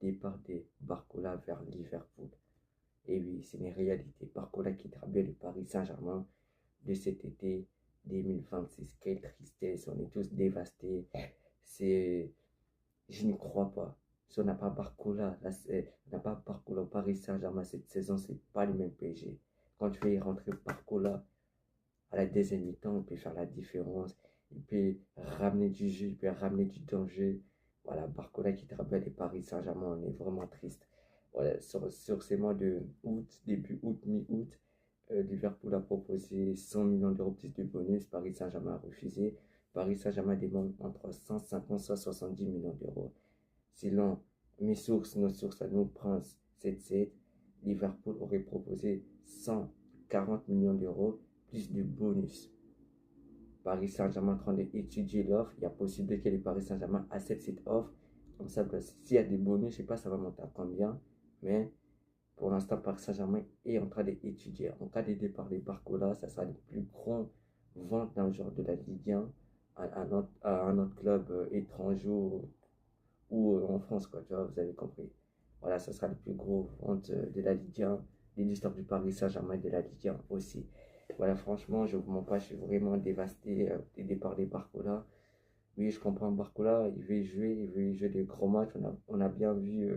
départ de Barcola vers Liverpool. Et oui, c'est une réalité. Barcola quittera bien le Paris Saint-Germain de cet été 2026. Quelle tristesse, on est tous dévastés. C'est, je n'y crois pas. Si on n'a pas Barcola, là, on n'a pas Barcola au Paris Saint-Germain cette saison, c'est pas le même PSG. Quand tu fais y rentrer Barcola à la deuxième mi-temps, il peut faire la différence. Il peut ramener du jeu, il peut ramener du danger. Voilà, Barcola qui travaille les Paris Saint-Germain, on est vraiment triste. Voilà, sur ces mois de août, début août, mi-août, Liverpool a proposé 100 millions d'euros plus de bonus. Paris Saint-Germain a refusé. Paris Saint-Germain demande entre 150 et 170 millions d'euros. Selon mes sources, nos sources à nous, Prince 77, Liverpool aurait proposé 140 millions d'euros plus de bonus. Paris Saint-Germain est en train d'étudier l'offre. Il y a possible que le Paris Saint-Germain accepte cette offre. Comme ça, s'il y a des bonus, je ne sais pas ça va monter à combien. Mais pour l'instant, Paris Saint-Germain est en train d'étudier. En cas de départ de Barcola, ça sera le plus grand vente d'un joueur de la Ligue 1 à un autre club étranger ou en France, quoi, tu vois, vous avez compris. Voilà, ça sera le plus gros vente de la Ligue 1, de l'histoire du Paris Saint-Germain et de la Ligue 1 aussi. Voilà, franchement, je ne vous mens pas, je suis vraiment dévasté des départs des Barcola. Oui, je comprends Barcola, il veut jouer des gros matchs. On a bien vu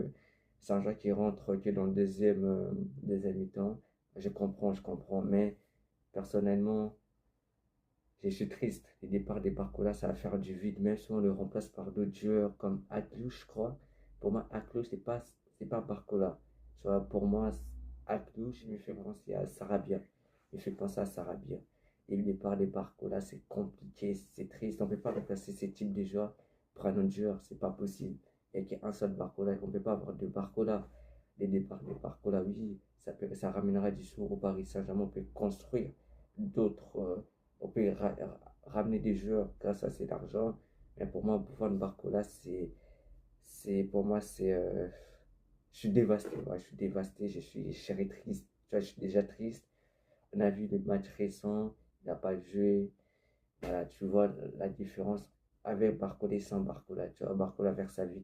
Saint-Jean qui rentre que dans le deuxième mi-temps. Je comprends, mais personnellement, je suis triste. Les départs des Barcola, ça va faire du vide, même si on le remplace par d'autres joueurs comme Atlouche, je crois. Pour moi, Atlouche, c'est pas Barcola. Soit pour moi, Atlouche, il me fait penser à Sarabia. Il me fait penser à Sarabia. Et le départ des Barcola, c'est compliqué, c'est triste. On ne peut pas remplacer ce type de joueurs par un autre joueur, c'est pas possible. Il n'y a qu'un seul Barcola, on ne peut pas avoir deux Barcola. Les départs des Barcola, oui, ça ramènera du sous au Paris Saint-Germain. On peut construire d'autres. On peut ramener des joueurs grâce à cet argent. Mais pour moi, Buffon Barcola, pour moi, je suis dévasté. Ouais, je suis dévasté, je suis triste. Tu vois, je suis déjà triste. On a vu les matchs récents, il n'a pas joué. Voilà, tu vois la différence avec Barcola et sans Barcola. Tu vois, Barcola vers sa vie.